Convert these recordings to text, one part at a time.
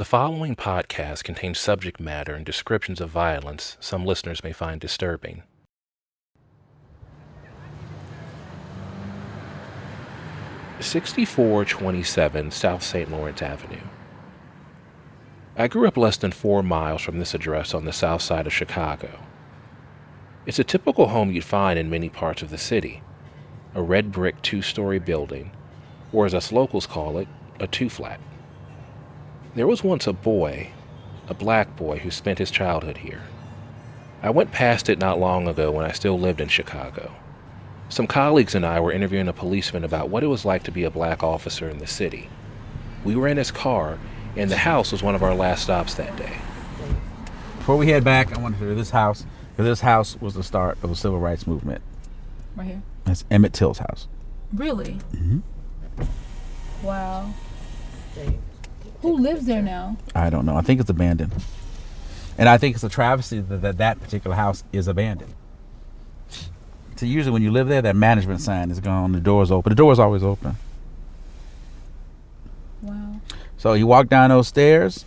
The following podcast contains subject matter and descriptions of violence some listeners may find disturbing. "6427 South St. Lawrence Avenue. I grew up less than 4 miles from this address on the south side of Chicago. It's a typical home you'd find in many parts of the city, a red brick 2-story building, or as us locals call it, a 2-flat. There was once a boy, a black boy, who spent his childhood here. I went past it not long ago when I still lived in Chicago. Some colleagues and I were interviewing a policeman about what it was like to be a black officer in the city. We were in his car, and the house was one of our last stops that day. Before we head back, I want to hear this house, because this house was the start of the civil rights movement. Right here? That's Emmett Till's house. Really? Mm-hmm. Wow. Who lives there now? I don't know. I think it's abandoned. And I think it's a travesty that particular house is abandoned. So usually when you live there, that management sign is gone, the door's open. The door's always open. Wow. So you walk down those stairs,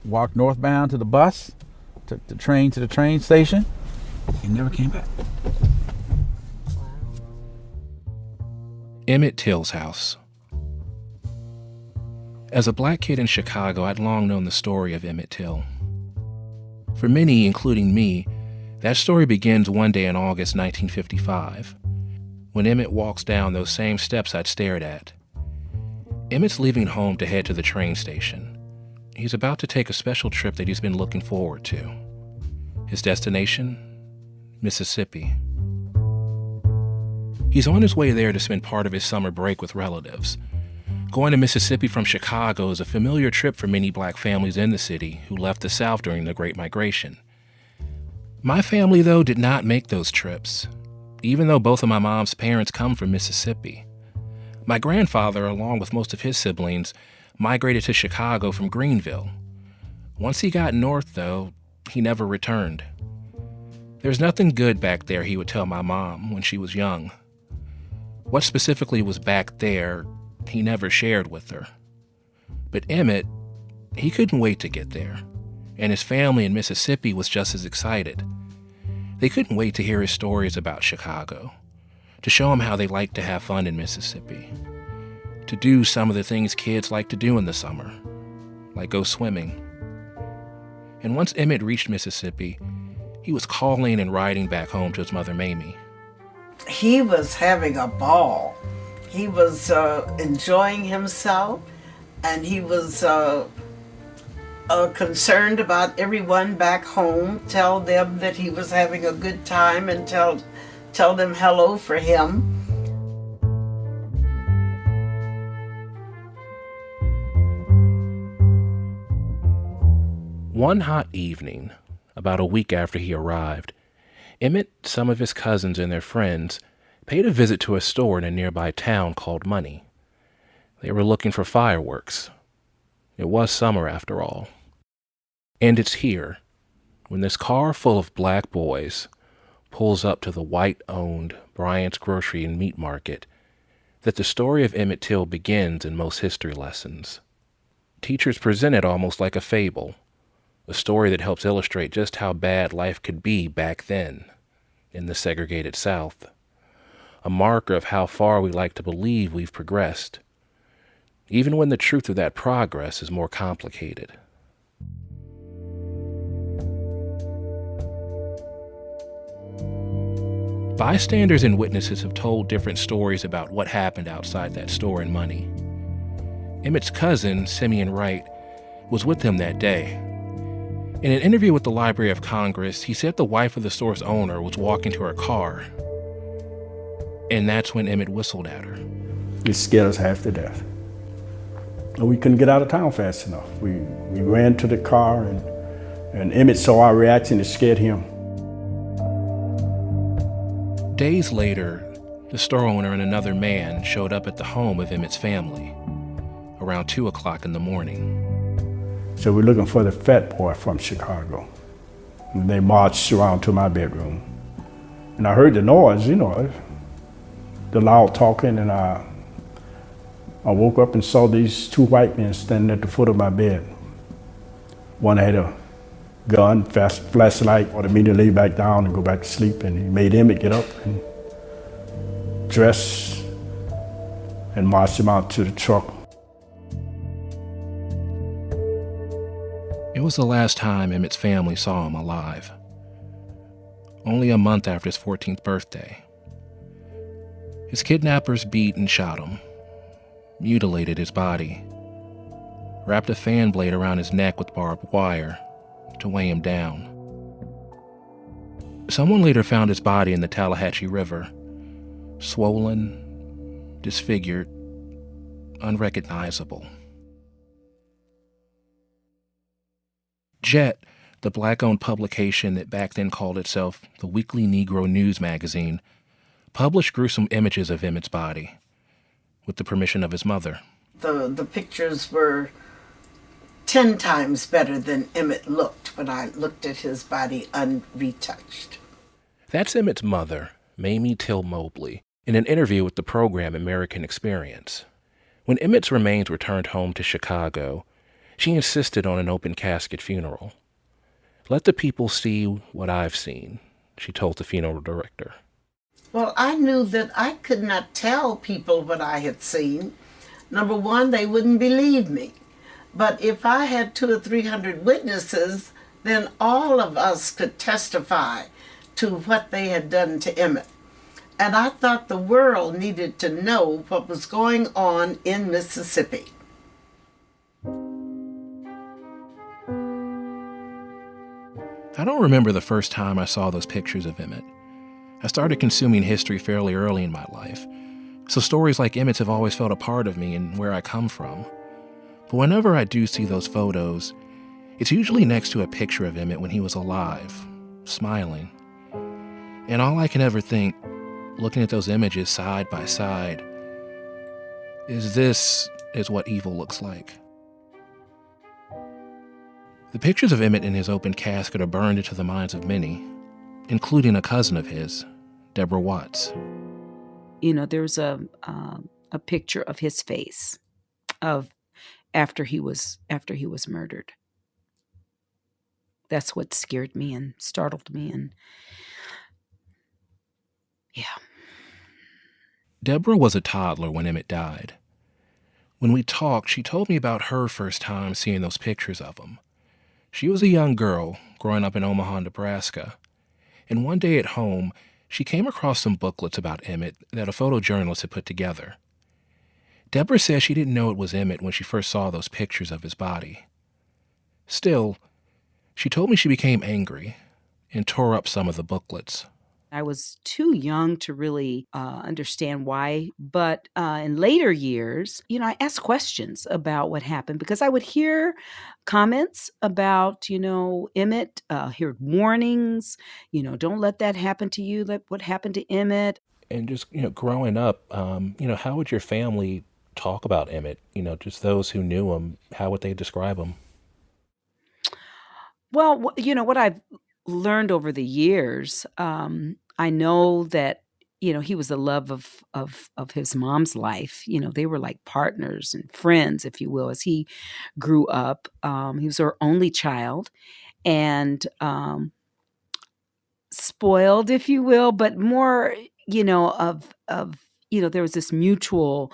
walk northbound to the bus, took the train to the train station, and never came back. Emmett Till's house. As a black kid in Chicago, I'd long known the story of Emmett Till. For many, including me, that story begins one day in August 1955, when Emmett walks down those same steps I'd stared at. Emmett's leaving home to head to the train station. He's about to take a special trip that he's been looking forward to. His destination? Mississippi. He's on his way there to spend part of his summer break with relatives. Going to Mississippi from Chicago is a familiar trip for many black families in the city who left the South during the Great Migration. My family, though, did not make those trips, even though both of my mom's parents come from Mississippi. My grandfather, along with most of his siblings, migrated to Chicago from Greenville. Once he got north, though, he never returned. There's nothing good back there, he would tell my mom when she was young. What specifically was back there, he never shared with her. But Emmett, he couldn't wait to get there, and his family in Mississippi was just as excited. They couldn't wait to hear his stories about Chicago, to show him how they like to have fun in Mississippi, to do some of the things kids like to do in the summer, like go swimming. And once Emmett reached Mississippi, he was calling and riding back home to his mother, Mamie. He was having a ball. He was enjoying himself, and he was concerned about everyone back home, tell them that he was having a good time, and tell them hello for him. One hot evening, about a week after he arrived, Emmett, some of his cousins, and their friends paid a visit to a store in a nearby town called Money. They were looking for fireworks. It was summer, after all. And it's here, when this car full of black boys pulls up to the white-owned Bryant's Grocery and Meat Market, that the story of Emmett Till begins in most history lessons. Teachers present it almost like a fable, a story that helps illustrate just how bad life could be back then, in the segregated South. A marker of how far we like to believe we've progressed, even when the truth of that progress is more complicated. Bystanders and witnesses have told different stories about what happened outside that store in Money. Emmett's cousin, Simeon Wright, was with him that day. In an interview with the Library of Congress, he said the wife of the store's owner was walking to her car, and that's when Emmett whistled at her. It scared us half to death. And we couldn't get out of town fast enough. We ran to the car, and Emmett saw our reaction. It scared him. Days later, the store owner and another man showed up at the home of Emmett's family around 2 o'clock in the morning. So we're looking for the fat boy from Chicago. And they marched around to my bedroom. And I heard the noise, the loud talking, and I woke up and saw these two white men standing at the foot of my bed. One had a gun, flashlight, or immediately lay back down and go back to sleep. And he made Emmett get up and dress and marched him out to the truck. It was the last time Emmett's family saw him alive. Only a month after his 14th birthday. His kidnappers beat and shot him, mutilated his body, wrapped a fan blade around his neck with barbed wire to weigh him down. Someone later found his body in the Tallahatchie River, swollen, disfigured, unrecognizable. Jet, the black-owned publication that back then called itself the Weekly Negro News magazine, published gruesome images of Emmett's body, with the permission of his mother. The pictures were 10 times better than Emmett looked when I looked at his body unretouched. That's Emmett's mother, Mamie Till Mobley, in an interview with the program American Experience. When Emmett's remains returned home to Chicago, she insisted on an open casket funeral. "Let the people see what I've seen," she told the funeral director. Well, I knew that I could not tell people what I had seen. Number one, they wouldn't believe me. But if I had 200 or 300 witnesses, then all of us could testify to what they had done to Emmett. And I thought the world needed to know what was going on in Mississippi. I don't remember the first time I saw those pictures of Emmett. I started consuming history fairly early in my life, so stories like Emmett's have always felt a part of me and where I come from. But whenever I do see those photos, it's usually next to a picture of Emmett when he was alive, smiling. And all I can ever think, looking at those images side by side, is this is what evil looks like. The pictures of Emmett in his open casket are burned into the minds of many, including a cousin of his, Deborah Watts. You know, there's a picture of his face of after he was murdered. That's what scared me and startled me, and yeah. Deborah was a toddler when Emmett died. When we talked, she told me about her first time seeing those pictures of him. She was a young girl growing up in Omaha, Nebraska, and one day at home, she came across some booklets about Emmett that a photojournalist had put together. Deborah says she didn't know it was Emmett when she first saw those pictures of his body. Still, she told me she became angry and tore up some of the booklets. I was too young to really understand why. But in later years, you know, I asked questions about what happened because I would hear comments about, you know, Emmett, hear warnings, you know, don't let that happen to you. Let what happened to Emmett. And just, you know, growing up, how would your family talk about Emmett? You know, just those who knew him, how would they describe him? Well, you know, what I've learned over the years, I know that, you know, he was the love of his mom's life. You know, they were like partners and friends, if you will, as he grew up. He was her only child and spoiled, if you will, but more, you know, there was this mutual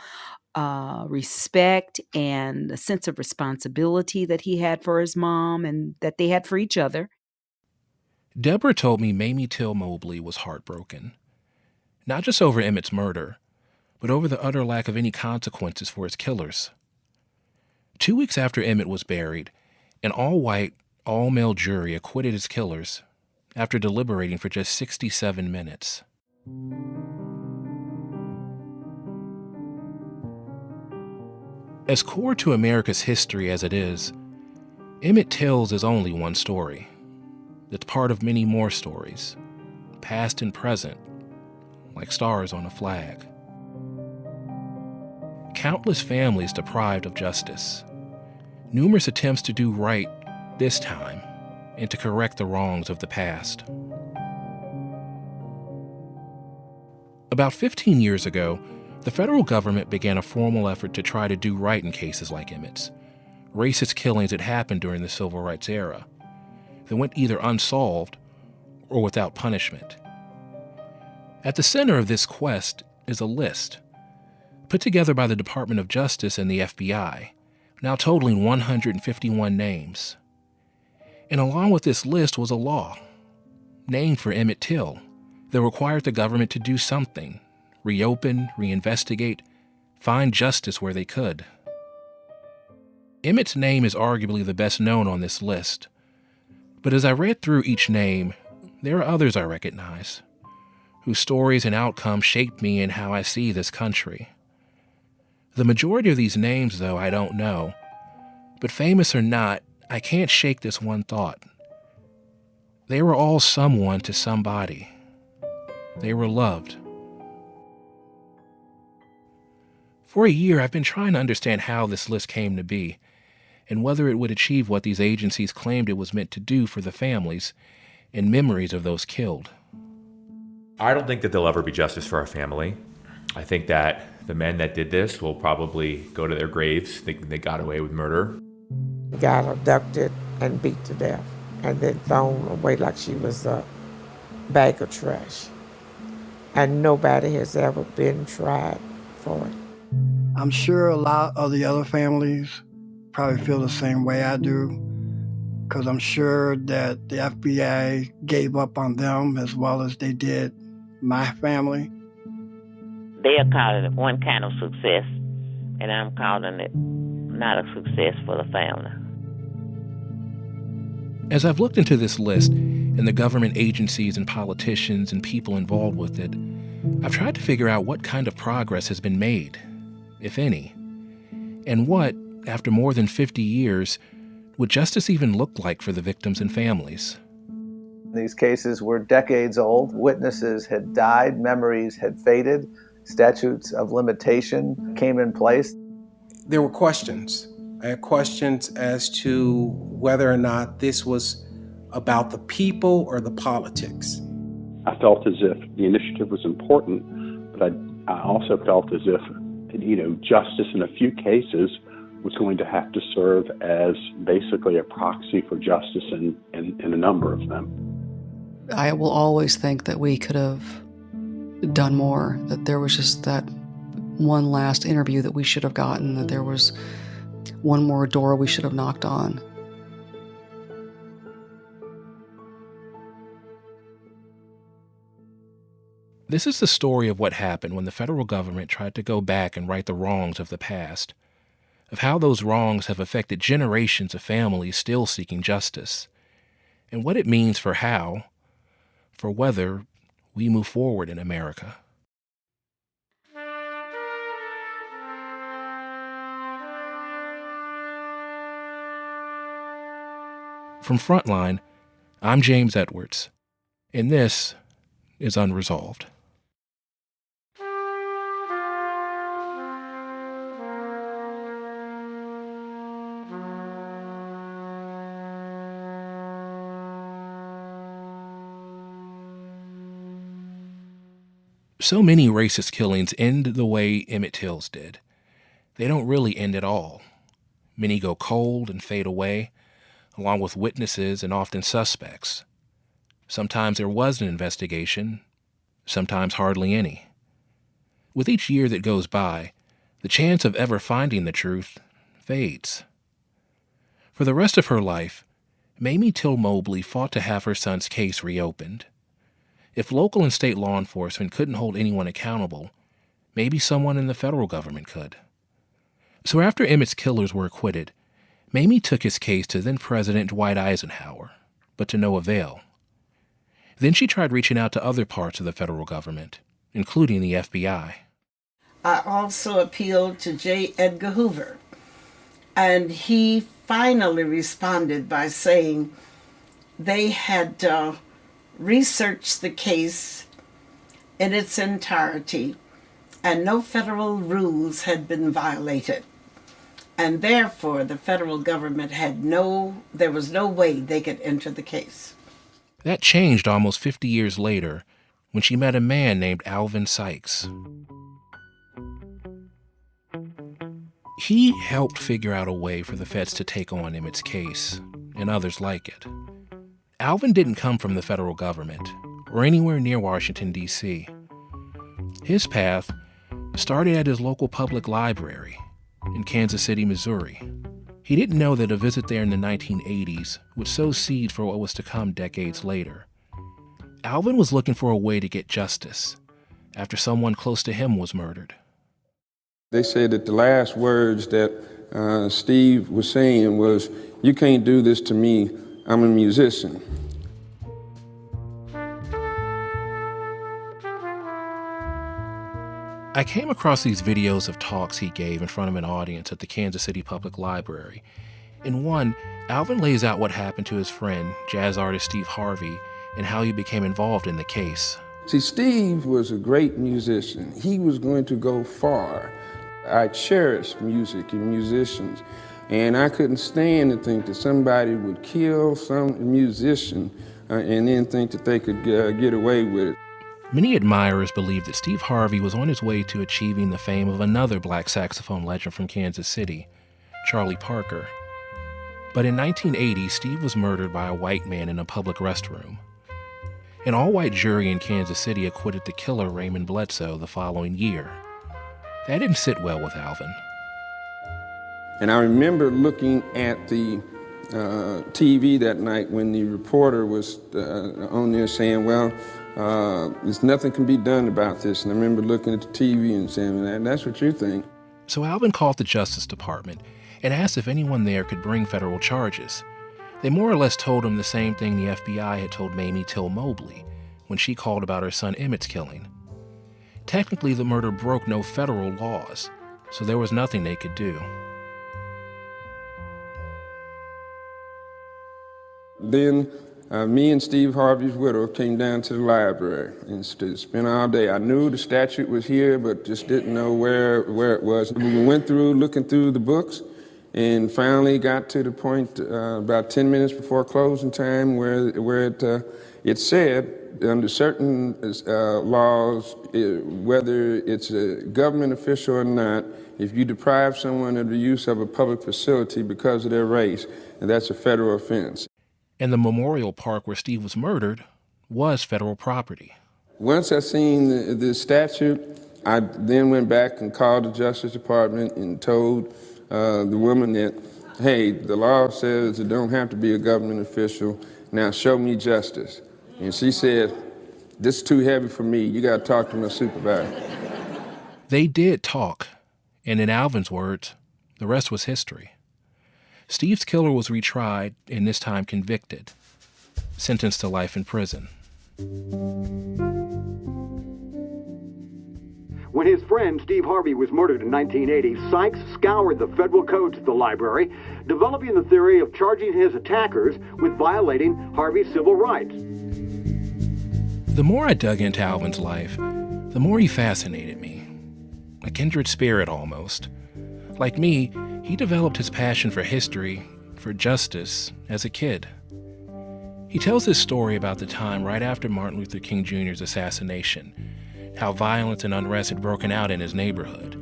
respect and a sense of responsibility that he had for his mom and that they had for each other. Deborah told me Mamie Till Mobley was heartbroken, not just over Emmett's murder, but over the utter lack of any consequences for his killers. 2 weeks after Emmett was buried, an all-white, all-male jury acquitted his killers after deliberating for just 67 minutes. As core to America's history as it is, Emmett Till's is only one story. It's part of many more stories, past and present, like stars on a flag. Countless families deprived of justice. Numerous attempts to do right this time and to correct the wrongs of the past. About 15 years ago, the federal government began a formal effort to try to do right in cases like Emmett's, racist killings that happened during the Civil Rights era that went either unsolved or without punishment. At the center of this quest is a list put together by the Department of Justice and the FBI, now totaling 151 names. And along with this list was a law, named for Emmett Till, that required the government to do something, reopen, reinvestigate, find justice where they could. Emmett's name is arguably the best known on this list, but as I read through each name, there are others I recognize, whose stories and outcomes shaped me in how I see this country. The majority of these names, though, I don't know, but famous or not, I can't shake this one thought. They were all someone to somebody. They were loved. For a year, I've been trying to understand how this list came to be, and whether it would achieve what these agencies claimed it was meant to do for the families and memories of those killed. I don't think that there'll ever be justice for our family. I think that the men that did this will probably go to their graves thinking they got away with murder. Got abducted and beat to death, and then thrown away like she was a bag of trash. And nobody has ever been tried for it. I'm sure a lot of the other families probably feel the same way I do, because I'm sure that the FBI gave up on them as well as they did my family. They're calling it one kind of success, and I'm calling it not a success for the family. As I've looked into this list and the government agencies and politicians and people involved with it, I've tried to figure out what kind of progress has been made, if any, and what, after more than 50 years, would justice even look like for the victims and families. These cases were decades old. Witnesses had died, memories had faded, statutes of limitation came in place. There were questions. I had questions as to whether or not this was about the people or the politics. I felt as if the initiative was important, but I also felt as if, justice in a few cases was going to have to serve as basically a proxy for justice in a number of them. I will always think that we could have done more, that there was just that one last interview that we should have gotten, that there was one more door we should have knocked on. This is the story of what happened when the federal government tried to go back and right the wrongs of the past, of how those wrongs have affected generations of families still seeking justice, and what it means for whether we move forward in America. From Frontline, I'm James Edwards, and this is Unresolved. So many racist killings end the way Emmett Till's did. They don't really end at all. Many go cold and fade away, along with witnesses and often suspects. Sometimes there was an investigation, sometimes hardly any. With each year that goes by, the chance of ever finding the truth fades. For the rest of her life, Mamie Till Mobley fought to have her son's case reopened. If local and state law enforcement couldn't hold anyone accountable, maybe someone in the federal government could. So after Emmett's killers were acquitted, Mamie took his case to then-President Dwight Eisenhower, but to no avail. Then she tried reaching out to other parts of the federal government, including the FBI. I also appealed to J. Edgar Hoover, and he finally responded by saying they had researched the case in its entirety and no federal rules had been violated. And therefore, the federal government there was no way they could enter the case. That changed almost 50 years later when she met a man named Alvin Sykes. He helped figure out a way for the feds to take on Emmett's case, and others like it. Alvin didn't come from the federal government or anywhere near Washington, D.C. His path started at his local public library in Kansas City, Missouri. He didn't know that a visit there in the 1980s would sow seeds for what was to come decades later. Alvin was looking for a way to get justice after someone close to him was murdered. They said that the last words that Steve was saying was, "You can't do this to me, I'm a musician." I came across these videos of talks he gave in front of an audience at the Kansas City Public Library. In one, Alvin lays out what happened to his friend, jazz artist Steve Harvey, and how he became involved in the case. See, Steve was a great musician. He was going to go far. I cherish music and musicians, and I couldn't stand to think that somebody would kill some musician and then think that they could get away with it. Many admirers believe that Steve Harvey was on his way to achieving the fame of another black saxophone legend from Kansas City, Charlie Parker. But in 1980, Steve was murdered by a white man in a public restroom. An all-white jury in Kansas City acquitted the killer, Raymond Bledsoe, the following year. That didn't sit well with Alvin. And I remember looking at the TV that night when the reporter was on there saying, well, there's nothing can be done about this. And I remember looking at the TV and saying, that's what you think. So Alvin called the Justice Department and asked if anyone there could bring federal charges. They more or less told him the same thing the FBI had told Mamie Till Mobley when she called about her son Emmett's killing. Technically, the murder broke no federal laws, so there was nothing they could do. Then me and Steve Harvey's widow came down to the library and spent all day. I knew the statute was here, but just didn't know where it was. We went through looking through the books and finally got to the point about 10 minutes before closing time where it said under certain laws, whether it's a government official or not, if you deprive someone of the use of a public facility because of their race, that's a federal offense. And the memorial park where Steve was murdered was federal property. Once I seen the statute, I then went back and called the Justice Department and told the woman that, hey, the law says it don't have to be a government official. Now show me justice. And she said, this is too heavy for me. You got to talk to my supervisor. They did talk, and in Alvin's words, the rest was history. Steve's killer was retried and this time convicted, sentenced to life in prison. When his friend Steve Harvey was murdered in 1980, Sykes scoured the federal codes at the library, developing the theory of charging his attackers with violating Harvey's civil rights. The more I dug into Alvin's life, the more he fascinated me. A kindred spirit, almost. Like me, he developed his passion for history, for justice, as a kid. He tells his story about the time right after Martin Luther King Jr.'s assassination, how violence and unrest had broken out in his neighborhood.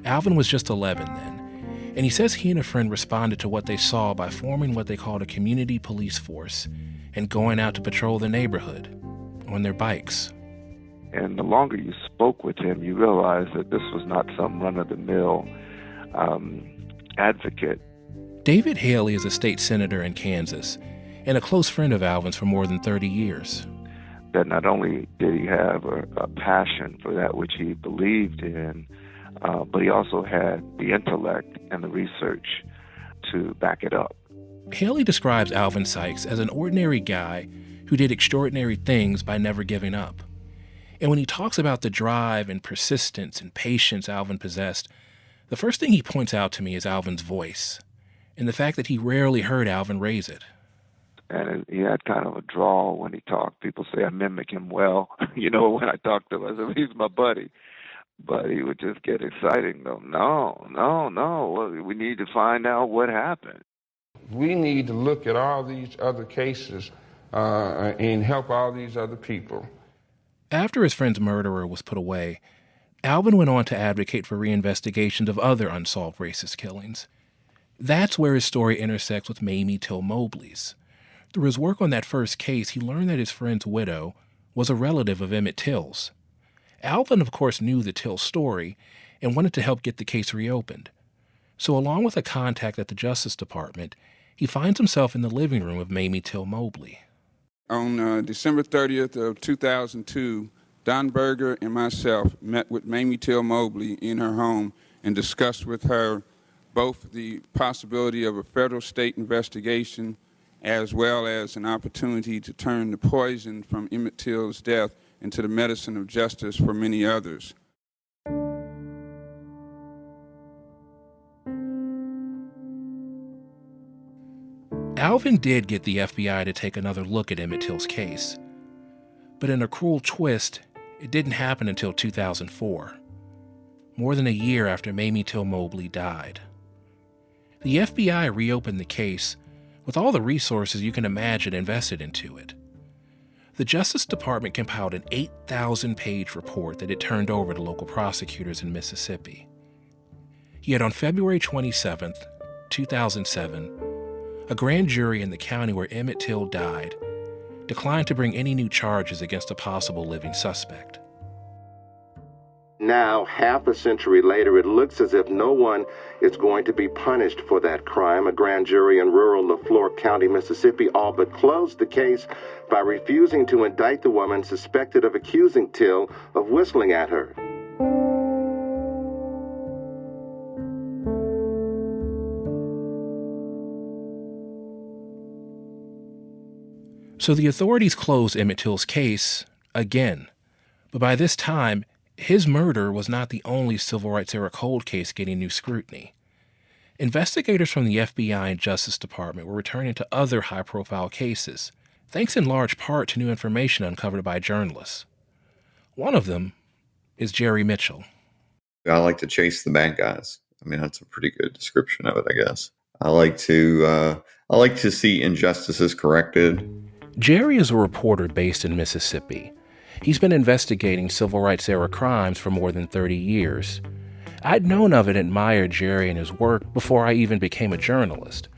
Alvin was just 11 then, and he says he and a friend responded to what they saw by forming what they called a community police force and going out to patrol the neighborhood on their bikes. And the longer you spoke with him, you realized that this was not some run-of-the-mill advocate. David Haley is a state senator in Kansas and a close friend of Alvin's for more than 30 years. That not only did he have a passion for that which he believed in, but he also had the intellect and the research to back it up. Haley describes Alvin Sykes as an ordinary guy who did extraordinary things by never giving up. And when he talks about the drive and persistence and patience Alvin possessed, the first thing he points out to me is Alvin's voice and the fact that he rarely heard Alvin raise it. And he had kind of a drawl when he talked. People say I mimic him well. When I talk to him, I said, he's my buddy. But he would just get excited and go, no, we need to find out what happened. We need to look at all these other cases and help all these other people. After his friend's murderer was put away, Alvin went on to advocate for reinvestigations of other unsolved racist killings. That's where his story intersects with Mamie Till Mobley's. Through his work on that first case, he learned that his friend's widow was a relative of Emmett Till's. Alvin, of course, knew the Till story and wanted to help get the case reopened. So along with a contact at the Justice Department, he finds himself in the living room of Mamie Till Mobley. On December 30th of 2002, Don Berger and myself met with Mamie Till Mobley in her home and discussed with her both the possibility of a federal state investigation as well as an opportunity to turn the poison from Emmett Till's death into the medicine of justice for many others. Alvin did get the FBI to take another look at Emmett Till's case. But in a cruel twist, it didn't happen until 2004, more than a year after Mamie Till Mobley died. The FBI reopened the case with all the resources you can imagine invested into it. The Justice Department compiled an 8,000-page report that it turned over to local prosecutors in Mississippi. Yet on February 27, 2007, a grand jury in the county where Emmett Till died declined to bring any new charges against a possible living suspect. Now, half a century later, it looks as if no one is going to be punished for that crime. A grand jury in rural LaFleur County, Mississippi, all but closed the case by refusing to indict the woman suspected of accusing Till of whistling at her. So the authorities closed Emmett Till's case again. But by this time, his murder was not the only civil rights era cold case getting new scrutiny. Investigators from the FBI and Justice Department were returning to other high-profile cases, thanks in large part to new information uncovered by journalists. One of them is Jerry Mitchell. I like to chase the bad guys. I mean, that's a pretty good description of it, I guess. I like to see injustices corrected. Jerry is a reporter based in Mississippi. He's been investigating civil rights era crimes for more than 30 years. I'd known of and admired Jerry and his work before I even became a journalist.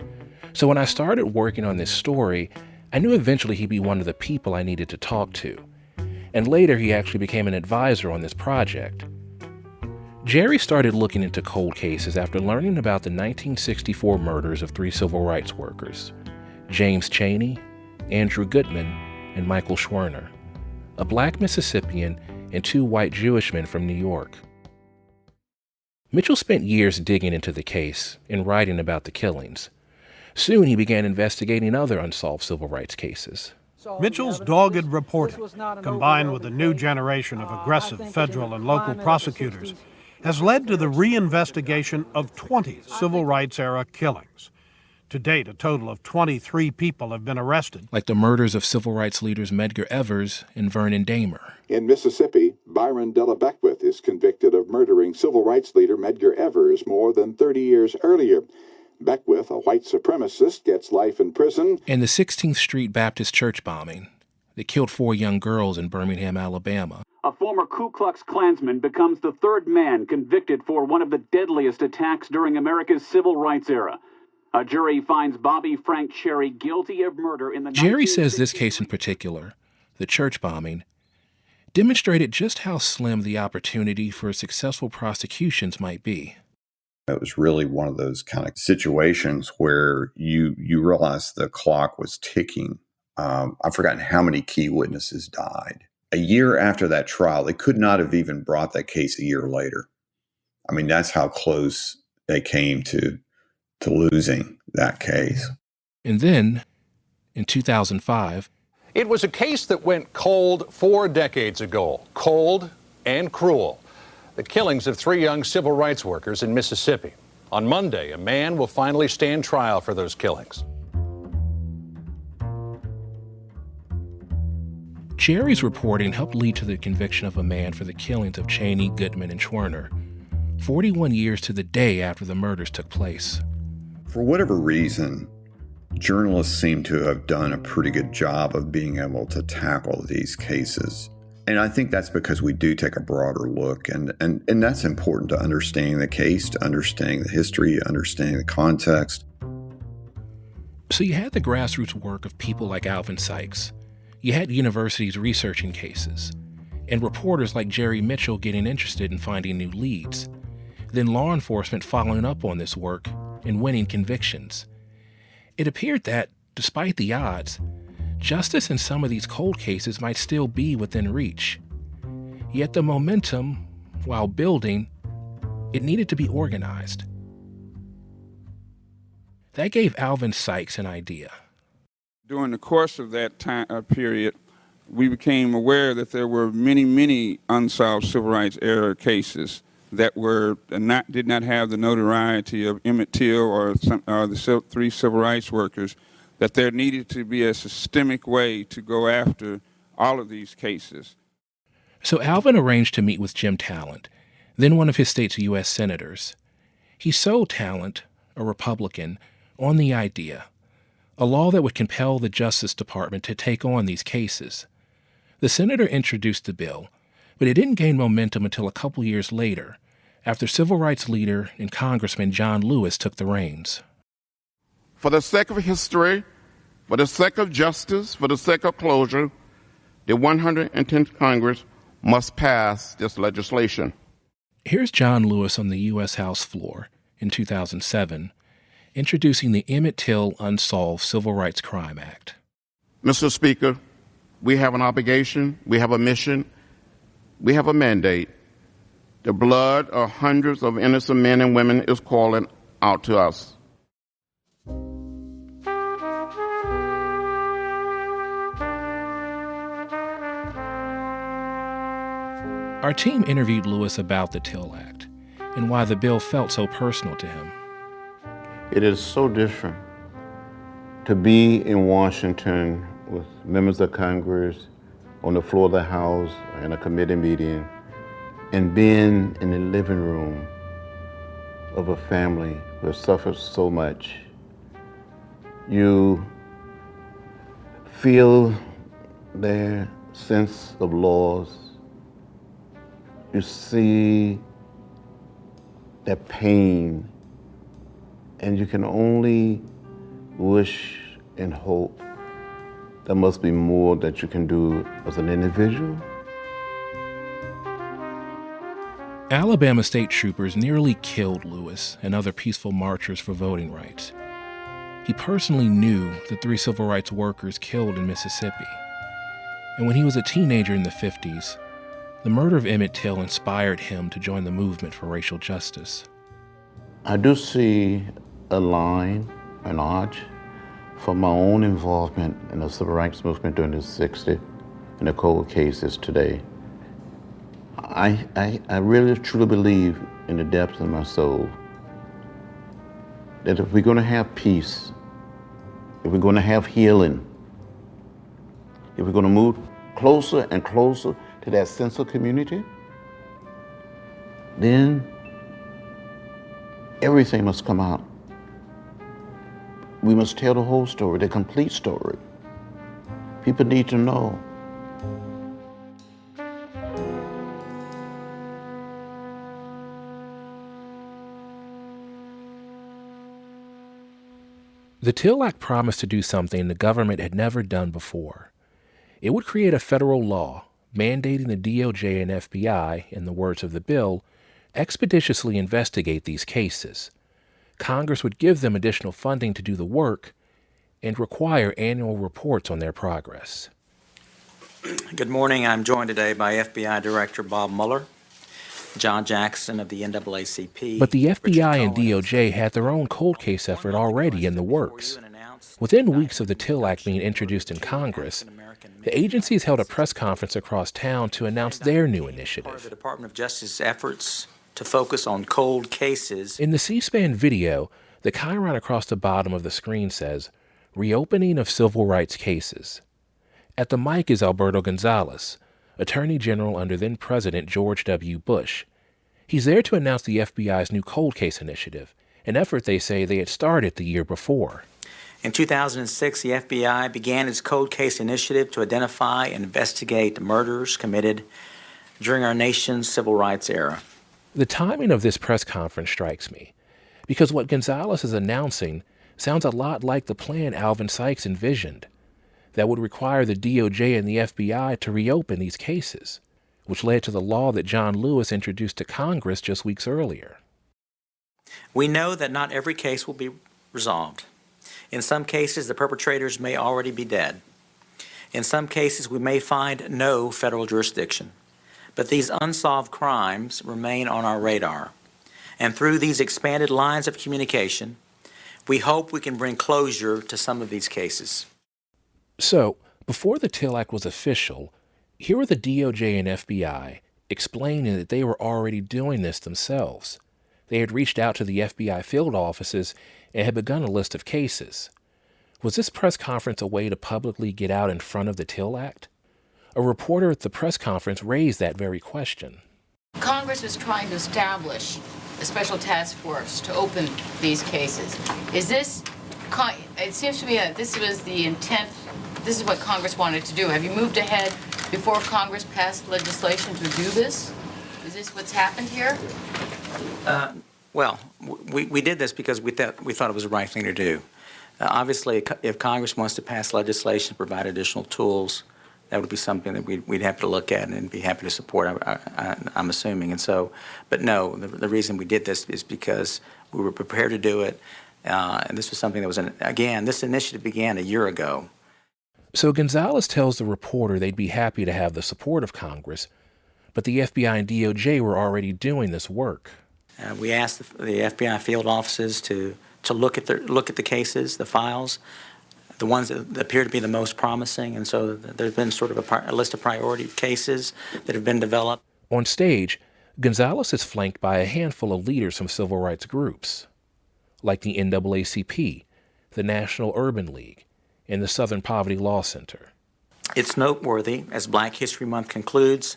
So when I started working on this story, I knew eventually he'd be one of the people I needed to talk to. And later he actually became an advisor on this project. Jerry started looking into cold cases after learning about the 1964 murders of 3 civil rights workers, James Chaney, Andrew Goodman, and Michael Schwerner, a black Mississippian and 2 white Jewish men from New York. Mitchell spent years digging into the case and writing about the killings. Soon he began investigating other unsolved civil rights cases. Mitchell's dogged reporting, combined with a new generation of aggressive federal and local prosecutors, has led to the reinvestigation of 20 civil rights era killings. To date, a total of 23 people have been arrested. Like the murders of civil rights leaders Medgar Evers and Vernon Dahmer. In Mississippi, Byron Della Beckwith is convicted of murdering civil rights leader Medgar Evers more than 30 years earlier. Beckwith, a white supremacist, gets life in prison. And the 16th Street Baptist Church bombing that killed 4 young girls in Birmingham, Alabama. A former Ku Klux Klansman becomes the 3rd man convicted for one of the deadliest attacks during America's civil rights era. A jury finds Bobby Frank Cherry guilty of murder in the... Jerry says this case in particular, the church bombing, demonstrated just how slim the opportunity for successful prosecutions might be. It was really one of those kind of situations where you realize the clock was ticking. I've forgotten how many key witnesses died. A year after that trial, they could not have even brought that case a year later. I mean, that's how close they came to losing that case. And then, in 2005, it was a case that went cold 4 decades ago. Cold and cruel. The killings of 3 young civil rights workers in Mississippi. On Monday, a man will finally stand trial for those killings. Jerry's reporting helped lead to the conviction of a man for the killings of Chaney, Goodman, and Schwerner, 41 years to the day after the murders took place. For whatever reason, journalists seem to have done a pretty good job of being able to tackle these cases. And I think that's because we do take a broader look, and that's important to understanding the case, to understanding the history, understanding the context. So you had the grassroots work of people like Alvin Sykes. You had universities researching cases, and reporters like Jerry Mitchell getting interested in finding new leads. Then law enforcement following up on this work and winning convictions. It appeared that, despite the odds, justice in some of these cold cases might still be within reach. Yet the momentum, while building, it needed to be organized. That gave Alvin Sykes an idea. During the course of that time period, we became aware that there were many, many unsolved civil rights era cases that did not have the notoriety of Emmett Till or the three civil rights workers, that there needed to be a systemic way to go after all of these cases. So Alvin arranged to meet with Jim Talent, then one of his state's U.S. senators. He sold Talent, a Republican, on the idea, a law that would compel the Justice Department to take on these cases. The senator introduced the bill, but it didn't gain momentum until a couple years later, after civil rights leader and Congressman John Lewis took the reins. For the sake of history, for the sake of justice, for the sake of closure, the 110th Congress must pass this legislation. Here's John Lewis on the U.S. House floor in 2007, introducing the Emmett Till Unsolved Civil Rights Crime Act. Mr. Speaker, we have an obligation, we have a mission, we have a mandate. The blood of hundreds of innocent men and women is calling out to us. Our team interviewed Lewis about the Till Act and why the bill felt so personal to him. It is so different to be in Washington with members of Congress on the floor of the House in a committee meeting and being in the living room of a family who has suffered so much. You feel their sense of loss. You see their pain, and you can only wish and hope there must be more that you can do as an individual. Alabama state troopers nearly killed Lewis and other peaceful marchers for voting rights. He personally knew the 3 civil rights workers killed in Mississippi. And when he was a teenager in the 50s, the murder of Emmett Till inspired him to join the movement for racial justice. I do see a line, an arch, from my own involvement in the civil rights movement during the 60s and the cold cases today. I really truly believe in the depths of my soul that if we're going to have peace, if we're going to have healing, if we're going to move closer and closer to that sense of community, then everything must come out. We must tell the whole story, the complete story. People need to know. The Till Act promised to do something the government had never done before. It would create a federal law mandating the DOJ and FBI, in the words of the bill, expeditiously investigate these cases. Congress would give them additional funding to do the work and require annual reports on their progress. Good morning. I'm joined today by FBI Director Bob Mueller, John Jackson of the NAACP. But the FBI and DOJ had their own cold case effort already in the works. Within weeks of the Till Act being introduced in Congress, the agencies held a press conference across town to announce their new initiative. Part of the Department of Justice efforts to focus on cold cases. In the C-SPAN video, the chyron across the bottom of the screen says, "Reopening of Civil Rights Cases." At the mic is Alberto Gonzales, Attorney General under then-President George W. Bush. He's there to announce the FBI's new cold case initiative, an effort they say they had started the year before. In 2006, the FBI began its cold case initiative to identify and investigate the murders committed during our nation's civil rights era. The timing of this press conference strikes me, because what Gonzales is announcing sounds a lot like the plan Alvin Sykes envisioned, that would require the DOJ and the FBI to reopen these cases, which led to the law that John Lewis introduced to Congress just weeks earlier. We know that not every case will be resolved. In some cases, the perpetrators may already be dead. In some cases, we may find no federal jurisdiction. But these unsolved crimes remain on our radar. And through these expanded lines of communication, we hope we can bring closure to some of these cases. So, before the Till Act was official, here were the DOJ and FBI explaining that they were already doing this themselves. They had reached out to the FBI field offices and had begun a list of cases. Was this press conference a way to publicly get out in front of the Till Act? A reporter at the press conference raised that very question. Congress was trying to establish a special task force to open these cases. Is this, it seems to me that this was the intent, this is what Congress wanted to do. Have you moved ahead before Congress passed legislation to do this? Is this what's happened here? Well, we did this because we thought it was the right thing to do. Obviously, if Congress wants to pass legislation, provide additional tools, that would be something that we'd have to look at and be happy to support, I'm assuming. And so, but no, the reason we did this is because we were prepared to do it. And this was something that was, again, this initiative began a year ago. So Gonzales tells the reporter they'd be happy to have the support of Congress, but the FBI and DOJ were already doing this work. We asked the FBI field offices to look at the cases, the files, the ones that appear to be the most promising, and so there's been sort of a list of priority cases that have been developed. On stage, Gonzales is flanked by a handful of leaders from civil rights groups, like the NAACP, the National Urban League, and the Southern Poverty Law Center. It's noteworthy, as Black History Month concludes,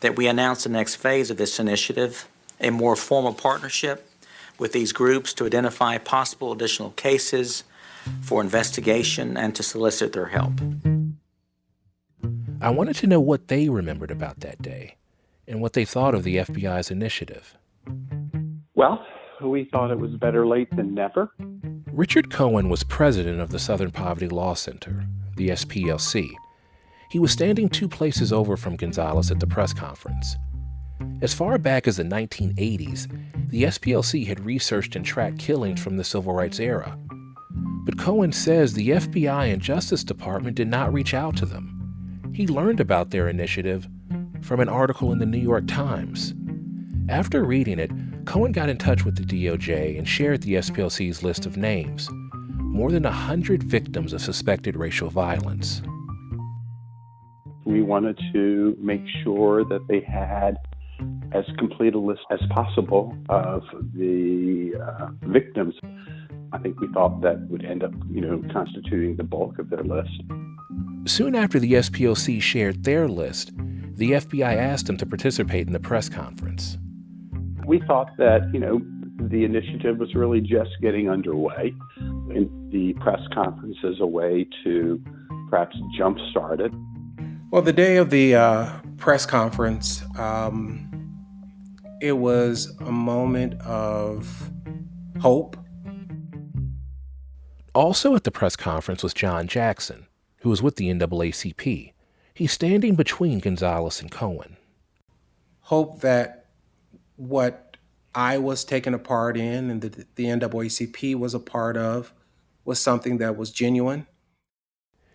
that we announced the next phase of this initiative, a more formal partnership with these groups to identify possible additional cases for investigation and to solicit their help. I wanted to know what they remembered about that day and what they thought of the FBI's initiative. Well, we thought it was better late than never. Richard Cohen was president of the Southern Poverty Law Center, the SPLC. He was standing 2 places over from Gonzales at the press conference. As far back as the 1980s, the SPLC had researched and tracked killings from the civil rights era. But Cohen says the FBI and Justice Department did not reach out to them. He learned about their initiative from an article in the New York Times. After reading it, Cohen got in touch with the DOJ and shared the SPLC's list of names, more than 100 victims of suspected racial violence. We wanted to make sure that they had as complete a list as possible of the victims. I think we thought that would end up, constituting the bulk of their list. Soon after the SPLC shared their list, the FBI asked them to participate in the press conference. We thought that, the initiative was really just getting underway, and the press conference as a way to perhaps jumpstart it. Well, the day of the press conference, it was a moment of hope. Also at the press conference was John Jackson, who was with the NAACP. He's standing between Gonzales and Cohen. Hope that what I was taking a part in and the NAACP was a part of was something that was genuine.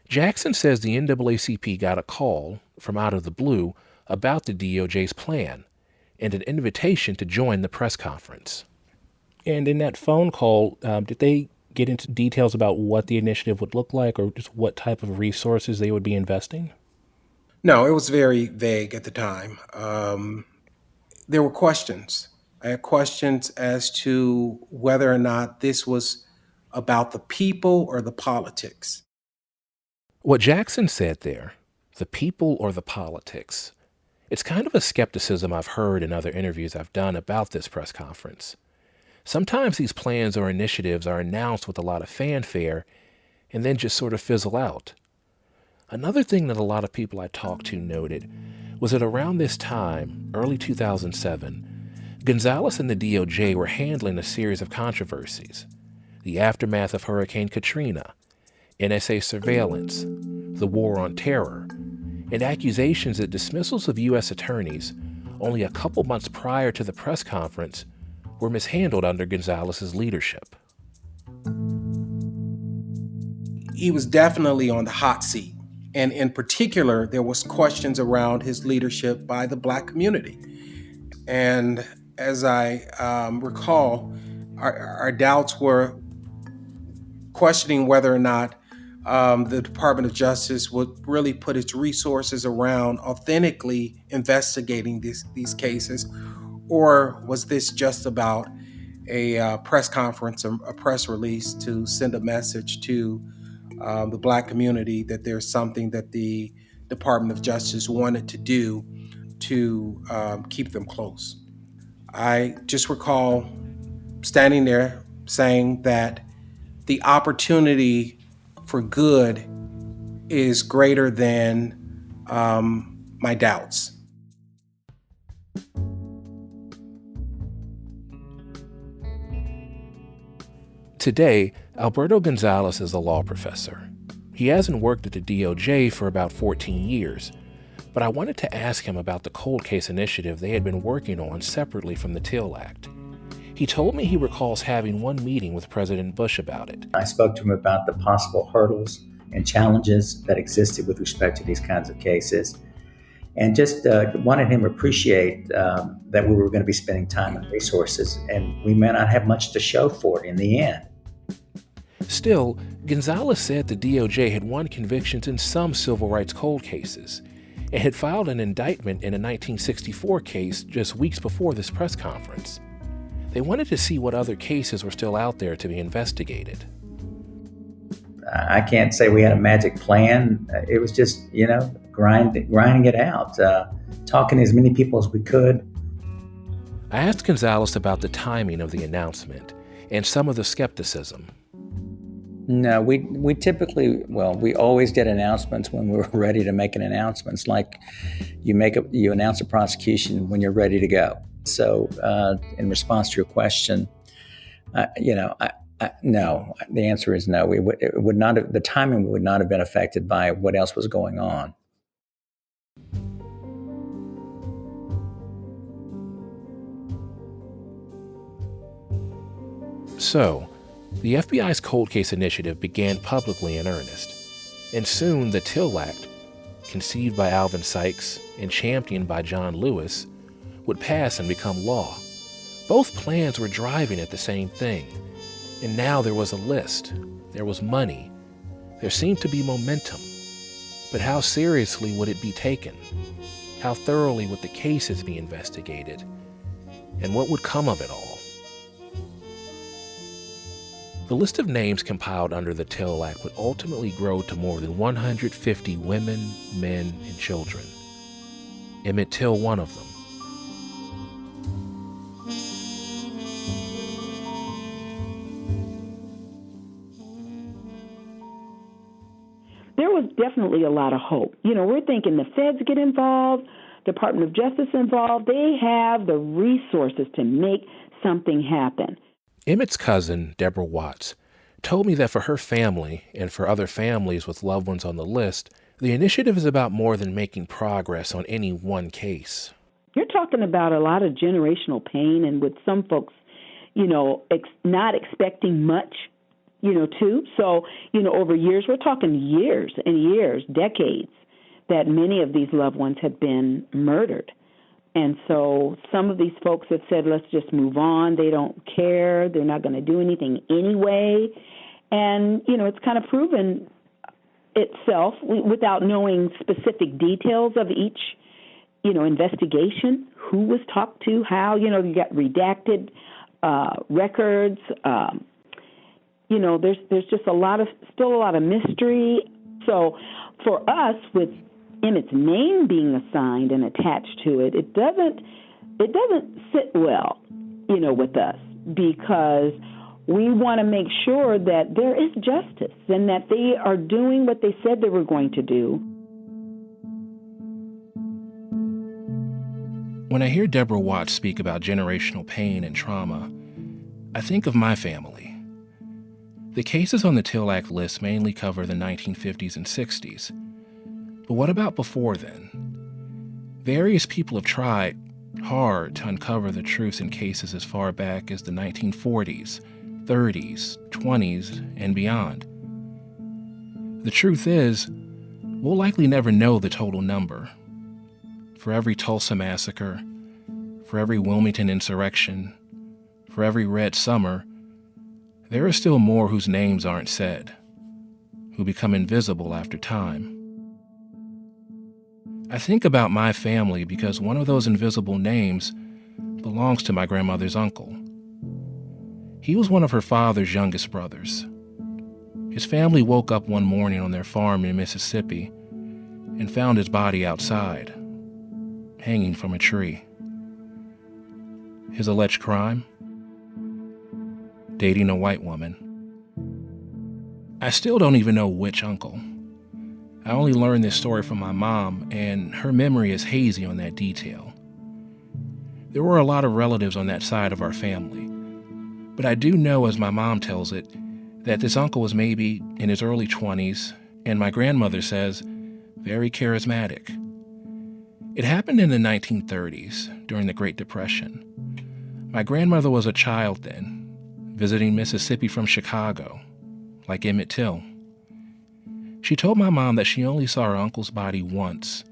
Jackson says the NAACP got a call from out of the blue about the DOJ's plan and an invitation to join the press conference. And in that phone call, did they get into details about what the initiative would look like or just what type of resources they would be investing? No, it was very vague at the time. There were questions. I had questions as to whether or not this was about the people or the politics. What Jackson said there, the people or the politics, it's kind of a skepticism I've heard in other interviews I've done about this press conference. Sometimes these plans or initiatives are announced with a lot of fanfare and then just sort of fizzle out. Another thing that a lot of people I talked to noted was that around this time, early 2007, Gonzales and the DOJ were handling a series of controversies: the aftermath of Hurricane Katrina, NSA surveillance, the war on terror, and accusations that dismissals of U.S. attorneys only a couple months prior to the press conference were mishandled under Gonzales' leadership. He was definitely on the hot seat. And in particular, there was questions around his leadership by the Black community. And as I recall, our doubts were questioning whether or not the Department of Justice would really put its resources around authentically investigating these cases, or was this just about a press conference, a press release to send a message to the Black community that there's something that the Department of Justice wanted to do to keep them close. I just recall standing there saying that the opportunity for good is greater than my doubts. Today, Alberto Gonzales is a law professor. He hasn't worked at the DOJ for about 14 years, but I wanted to ask him about the cold case initiative they had been working on separately from the Till Act. He told me he recalls having one meeting with President Bush about it. I spoke to him about the possible hurdles and challenges that existed with respect to these kinds of cases, and just wanted him to appreciate that we were going to be spending time and resources, and we may not have much to show for it in the end. Still, Gonzales said the DOJ had won convictions in some civil rights cold cases and had filed an indictment in a 1964 case just weeks before this press conference. They wanted to see what other cases were still out there to be investigated. I can't say we had a magic plan. It was just, grinding it out, talking to as many people as we could. I asked Gonzales about the timing of the announcement and some of the skepticism. No, we typically, we always did announcements when we were ready to make an announcement. It's like you announce a prosecution when you're ready to go. So in response to your question, no, the answer is no. It would not have, the timing would not have been affected by what else was going on. So, the FBI's cold case initiative began publicly in earnest, and soon the Till Act, conceived by Alvin Sykes and championed by John Lewis, would pass and become law. Both plans were driving at the same thing, and now there was a list, there was money, there seemed to be momentum. But how seriously would it be taken? How thoroughly would the cases be investigated? And what would come of it all? The list of names compiled under the Till Act would ultimately grow to more than 150 women, men, and children. Emmett Till, one of them. There was definitely a lot of hope. We're thinking the feds get involved, Department of Justice involved. They have the resources to make something happen. Emmett's cousin, Deborah Watts, told me that for her family and for other families with loved ones on the list, the initiative is about more than making progress on any one case. You're talking about a lot of generational pain, and with some folks, not expecting much, too. So, over years, we're talking years and years, decades, that many of these loved ones have been murdered. And so some of these folks have said, let's just move on. They don't care. They're not going to do anything anyway. And, it's kind of proven itself without knowing specific details of each, investigation, who was talked to, how, you got redacted records. There's just still a lot of mystery. So for us, with Emmett's name being assigned and attached to it, it doesn't sit well, with us, because we want to make sure that there is justice and that they are doing what they said they were going to do. When I hear Deborah Watts speak about generational pain and trauma, I think of my family. The cases on the Till Act list mainly cover the 1950s and 60s. But what about before then? Various people have tried hard to uncover the truths in cases as far back as the 1940s, 30s, 20s, and beyond. The truth is, we'll likely never know the total number. For every Tulsa massacre, for every Wilmington insurrection, for every Red Summer, there are still more whose names aren't said, who become invisible after time. I think about my family because one of those invisible names belongs to my grandmother's uncle. He was one of her father's youngest brothers. His family woke up one morning on their farm in Mississippi and found his body outside, hanging from a tree. His alleged crime? Dating a white woman. I still don't even know which uncle. I only learned this story from my mom, and her memory is hazy on that detail. There were a lot of relatives on that side of our family, but I do know, as my mom tells it, that this uncle was maybe in his early 20s, and my grandmother says, very charismatic. It happened in the 1930s, during the Great Depression. My grandmother was a child then, visiting Mississippi from Chicago, like Emmett Till. She told my mom that she only saw her uncle's body once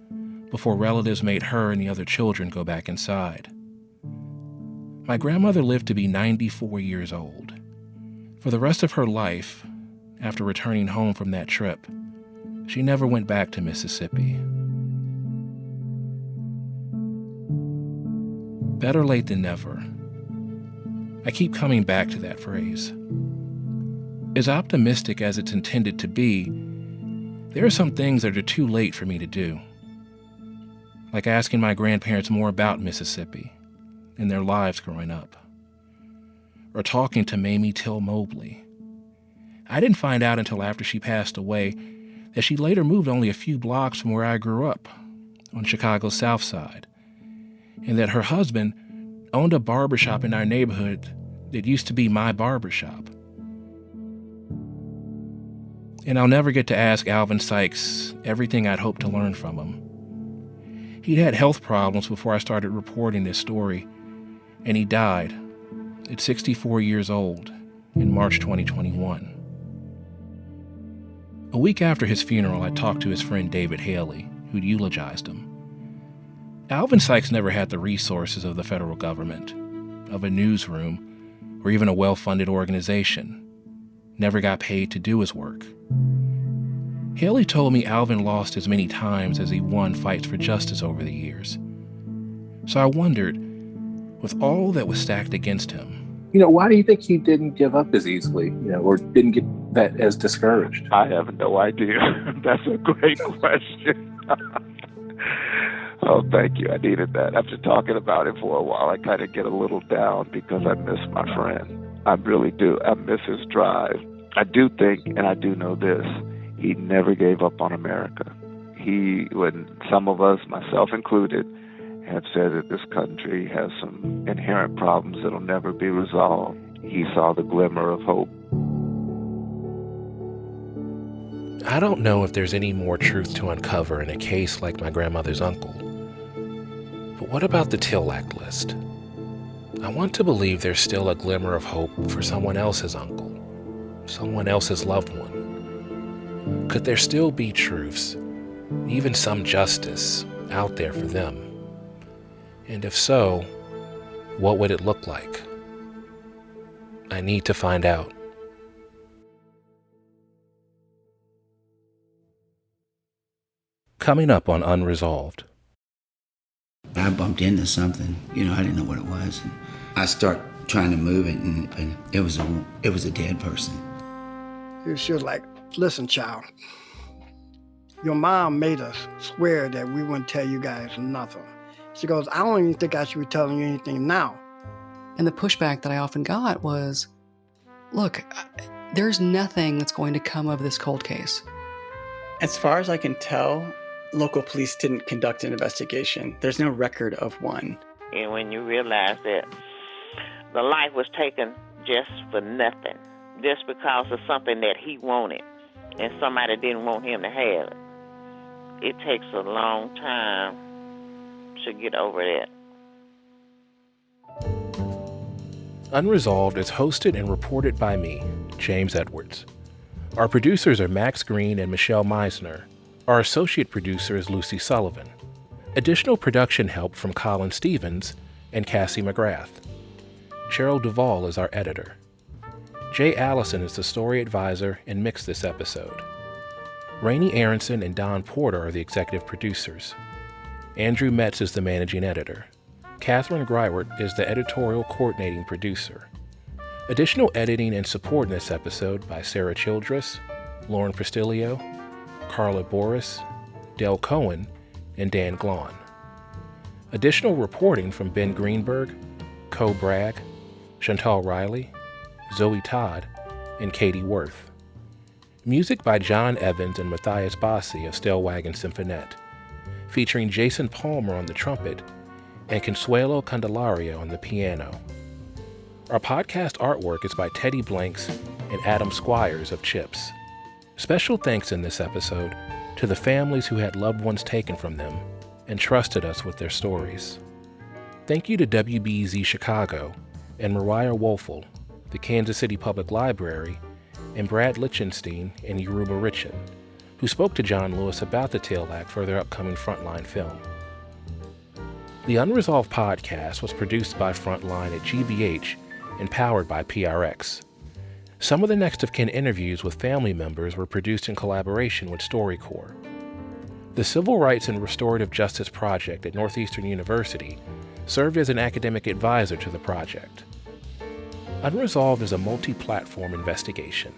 before relatives made her and the other children go back inside. My grandmother lived to be 94 years old. For the rest of her life, after returning home from that trip, she never went back to Mississippi. Better late than never. I keep coming back to that phrase. As optimistic as it's intended to be, there are some things that are too late for me to do. Like asking my grandparents more about Mississippi and their lives growing up. Or talking to Mamie Till Mobley. I didn't find out until after she passed away that she later moved only a few blocks from where I grew up, on Chicago's South Side, and that her husband owned a barbershop in our neighborhood that used to be my barbershop. And I'll never get to ask Alvin Sykes everything I'd hoped to learn from him. He'd had health problems before I started reporting this story, and he died at 64 years old in March 2021. A week after his funeral, I talked to his friend David Haley, who'd eulogized him. Alvin Sykes never had the resources of the federal government, of a newsroom, or even a well-funded organization. Never got paid to do his work. Haley told me Alvin lost as many times as he won fights for justice over the years. So I wondered, with all that was stacked against him, why do you think he didn't give up as easily, or didn't get that as discouraged? I have no idea. That's a great question. Oh, thank you. I needed that. After talking about it for a while, I kind of get a little down because I miss my friend. I really do. I miss his drive. I do think, and I do know this, he never gave up on America. When some of us, myself included, have said that this country has some inherent problems that'll never be resolved, he saw the glimmer of hope. I don't know if there's any more truth to uncover in a case like my grandmother's uncle. But what about the Till Act list? I want to believe there's still a glimmer of hope for someone else's uncle, someone else's loved one. Could there still be truths, even some justice, out there for them? And if so, what would it look like? I need to find out. Coming up on Unresolved. I bumped into something, I didn't know what it was. And I start trying to move it, and it was a dead person. She was like, listen, child, your mom made us swear that we wouldn't tell you guys nothing. She goes, I don't even think I should be telling you anything now. And the pushback that I often got was, look, there's nothing that's going to come of this cold case. As far as I can tell, local police didn't conduct an investigation. There's no record of one. And when you realize that the life was taken just for nothing, just because of something that he wanted and somebody didn't want him to have it, it takes a long time to get over that. Unresolved is hosted and reported by me, James Edwards. Our producers are Max Green and Michelle Meisner. Our associate producer is Lucy Sullivan. Additional production help from Colin Stevens and Cassie McGrath. Cheryl Duvall is our editor. Jay Allison is the story advisor and mixed this episode. Rainey Aronson and Don Porter are the executive producers. Andrew Metz is the managing editor. Catherine Greiwert is the editorial coordinating producer. Additional editing and support in this episode by Sarah Childress, Lauren Prestilio, Carla Boris, Del Cohen, and Dan Glahn. Additional reporting from Ben Greenberg, Co Bragg, Chantal Riley, Zoe Todd, and Katie Worth. Music by John Evans and Matthias Bossi of Stellwagen Symphonette, featuring Jason Palmer on the trumpet and Consuelo Candelaria on the piano. Our podcast artwork is by Teddy Blanks and Adam Squires of Chips. Special thanks in this episode to the families who had loved ones taken from them and trusted us with their stories. Thank you to WBEZ Chicago and Mariah Woelfel, the Kansas City Public Library, and Brad Lichtenstein and Yoruba Richin, who spoke to John Lewis about the Till Act for their upcoming Frontline film. The Unresolved podcast was produced by Frontline at GBH and powered by PRX. Some of the next of kin interviews with family members were produced in collaboration with StoryCorps. The Civil Rights and Restorative Justice Project at Northeastern University served as an academic advisor to the project. Unresolved is a multi-platform investigation.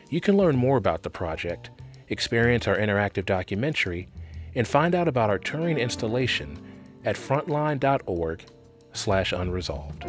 You can learn more about the project, experience our interactive documentary, and find out about our touring installation at frontline.org/unresolved.